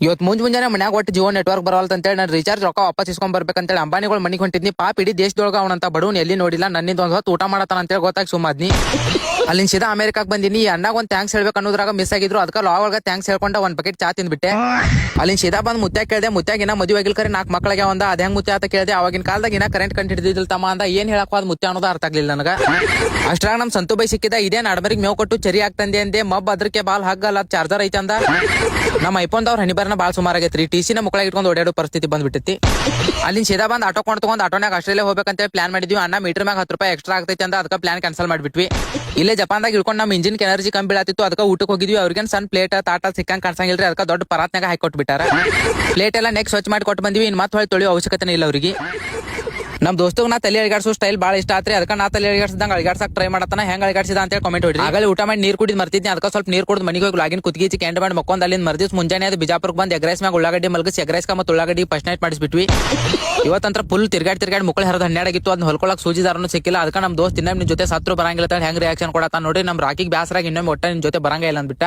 ಇವತ್ತು ಮುಂಜಾನೆ ಮನ್ಯಾಗ ಒಟ್ಟು ಜಿಯೋ ನೆಟ್ವರ್ಕ್ ಬರವಲ್ತ ಅಂತೇಳಿ ನಾನು ರೀಚಾರ್ಜ್ ರೊಕ್ಕ ವಾಪಸ್ ಇಸ್ಕೊಂಡ್ ಬರ್ಬೇಕಂತೇಳಿ ಅಂಬಾನಿಗಳು ಮನಿಗೆ ಹೊಂಟಿದ್ನಿ. ಪಾಪ ಇಡೀ ದೇಶದೊಳಗ ಅವನಂತ ಬಡವನ್ ಎಲ್ಲಿ ನೋಡಿಲ್ಲ. ನನ್ನಿಂದ ಒಂದ್ ಹೊತ್ತು ಊಟ ಮಾಡತಾನ ಅಂತೇಳಿ ಗೊತ್ತಾಗಿ ಸುಮ್ಮದ್ನಿ. ಅಲ್ಲಿಂದ ಸೀದಾ ಅಮೆರಿಕಾಕ್ ಬಂದಿನಿ. ಈ ಅಣ್ಣಾಗ ಒಂದ್ ಥ್ಯಾಂಕ್ಸ್ ಹೇಳ್ಬೇಕು ಅನ್ನೋದ್ರಾಗ ಮಿಸ್ ಆಗಿದ್ರು. ಅದಕ್ಕೆ ಲಾ ಒಳಗ ಥ್ಯಾಂಕ್ಸ್ ಹೇಳ್ಕೊಂಡ ಒಂದ್ ಬಕೆಟ್ ಚಾ ತಿಂದ್ಬಿಟ್ಟೆ. ಅಲ್ಲಿಂದ ಸೀದಾ ಬಂದ್ ಮುತ್ಯಾಗ ಕೇಳಿದೆ. ಮುತ್ಯಾಗಿನ ಮದುವೆ ಆಗಿಲ್ ಕರೆ 4 ಮಕ್ಕಳಿಗೆ ಒಂದ ಅದ ಹೆಂಗ್ ಮುತ್ಯ ಅಂತ ಕೇಳಿದೆ. ಅವಾಗಿನ ಕಾಲದಾಗ ಇನ್ನ ಕರೆಂಟ್ ಕಂಡು ಹಿಡಿದಿಲ್ ತಮ್ಮ ಅಂದ. ಏನ್ ಹೇಳಕ್ ಹೋದ್ ಮುತ್ಯ ಅನ್ನೋದು ಅರ್ಥ ಆಗ್ಲಿಲ್ಲ ನನಗ. ಅಷ್ಟ್ರಾಗ ನಮ್ ಸಂತು ಬೈ ಸಿಕ್ಕಿದ. ಇದೇ ನಡಬರಿಗೆ ಮೇವ್ ಕೊಟ್ಟು ಚರಿ ಆಗ್ತಂದೆ ಅಂದೆ. ಮಬ್ಬ ಅದ್ರಕ್ಕೆ ಬಾಲ್ ಹಗ್ಗಲ್ಲ ಚಾರ್ಜರ್ ಐತೆ ಅಂದ. ನಮ್ಮ ಐಫೋನ್ದವ್ರ ಹಣಿಬರ್ನ ಬಾಳ ಸುಮಾರು ಆಗೈತ್ರಿ. ಟಿಸಿನ ಮುಕ್ಕಳ ಇಟ್ಕೊಂಡು ಓಡಾಡೋ ಪರಿಸ್ಥಿತಿ ಬಂದ್ಬಿಟ್ಟೈತಿ. ಅಲ್ಲಿಂದ ಸೀದಾ ಬಂದ್ ಆಟೋ ಕೊಂಡು ತಗೊಂಡ್ ಆಟೋನಾಗ ಆಸ್ಟ್ರೇಲಿಯಾ ಹೋಗ್ಬೇಕಂತೇಳಿ ಪ್ಲಾನ್ ಮಾಡಿದ್ವಿ. ಅಣ್ಣ ಮೀಟರ್ ಮ್ಯಾಗ 10 ರೂಪಾಯಿ ಎಕ್ಸ್ಟ್ರಾ ಆಗ್ತೈತಿ ಅಂತ ಅದಕ್ಕೆ ಪ್ಲಾನ್ ಕ್ಯಾನ್ಸಲ್ ಮಾಡ್ಬಿಟ್ವಿ. ಇಲ್ಲೇ ಜಪಾನ್ದಾಗ ಇಳ್ಕೊಂಡು ನಮ್ಮ ಇಂಜಿನ್ ಎನರ್ಜಿ ಕಮ್ಮಿ ಬೀಳತ್ತಿತ್ತು. ಅದಕ್ಕೆ ಊಟಕ್ಕೆ ಹೋಗಿದ್ವಿ. ಅವ್ರಿಗೇನ್ ಸಣ್ಣ ಪ್ಲೇಟ್ ತಾಟ ಸಿಕ್ಕಂಗ್ ಕಾಣಿಸಂಗಿಲ್ರಿ. ಅದಕ್ಕೆ ದೊಡ್ಡ ಪರಾತ್ನಾಗ ಹಾಕಿ ಕೊಟ್ಬಿಟ್ಟಾರ. ಪ್ಲೇಟ್ ಎಲ್ಲ ನೆಕ್ಸ್ಟ್ ಸ್ವಚ್ಛ ಮಾಡಿ ಕೊಟ್ಟು ಬಂದಿವಿ. ಇನ್ ಮತ್ತೆ ಹೊಳಿ ತೊಳಿಯೋ ಅವಶ್ಯಕತೆ ಇಲ್ಲ ಅವ್ರಿಗೆ. ನಮ್ ದೋಸ್ತಗ್ ನಾ ತಲೆ ಅಳಿಗಾಡ್ಸೋ ಸ್ಟೈಲ್ ಬಾಳ ಇಷ್ಟ ಆತ್ರಿ. ಅದಕ್ಕೆ ನಾ ತಲೆ ಅಳಿಗಾಡ್ಸದಂಗ ಅಳಿಗಾಡ್ಸಕ್ ಟ್ರೈ ಮಾಡತಾನ. ಹೆಂಗ್ ಅಳಿಗಾಡ್ಸಿದ ಅಂತ ಕಾಮೆಂಟ್ ಹೊಡ್ರಿ. ಆಗಲೇ ಊಟ ಮಾಡಿ ನೀರ್ ಕುಡಿದ್ ಮರ್ತಿದ್ನಿ. ಅದಕ್ಕೆ ಸ್ವಲ್ಪ ನೀರ್ ಕುಡಿದ್ ಮನಿಗೆ ಹೋಗಿ ಲಾಗಿನ್ ಕುತ್ಗಿಚ್ಚಿ ಕ್ಯಾಂಡ್ ಮಾಡಿ ಮಕ್ಕೊಂಡ್ ಅಲ್ಲಿಂದ ಮರ್ದಿಸ್ ಮುಂಜಾನೆ ಅದು ಬಿಜಾಪುರಕ್ಕೆ ಬಂದ್ ಎಗ್ರೈಸ್ ಮ್ಯಾಗ ಉಳ್ಳಾಗಡ್ಡಿ ಮಲ್ಗಿಸಿ ಎಗ್ರೈಸ್ ಮತ್ತು ಉಳ್ಳಾಗಡ್ಡಿ ಫಸ್ಟ್ ನೈಟ್ ಮಾಡಿಸ್ಬಿಟ್ವಿ. ಇವತ್ತಂತ್ರ ಫುಲ್ ತಿರ್ಗಾಡಿ ಮುಕ್ಕಳ ಹರಿದ 12 ಆಗಿತ್ತು. ಅದನ್ನ ಹೊಲ್ಕೊಳಕ್ ಸೂಜಿದಾರನು ಸಿಕ್ಕಿಲ್ಲ. ಅದಕ್ಕೆ ನಮ್ ದೋಸ್ತ್ ಇನ್ನೊಮ್ಮೆ ನಿಮ್ ಜೊತೆ ಸತ್ರು ಬರಂಗಿಲ್ಲ ಹೆಂಗ್ ರಿಯಾಕ್ಷನ್ ಕೊಡತ್ತ ನೋಡ್ರಿ. ನಮ್ ರಾಕಿಗೆ ಬ್ಯಾಸರಾಗಿ ಇನ್ನೊಮ್ಮೆ ಒಟ್ಟ ನಿಮ್ ಜೊತೆ ಬರಂಗ ಇಲ್ಲ ಅಂದ್ಬಿಟ್ಟ.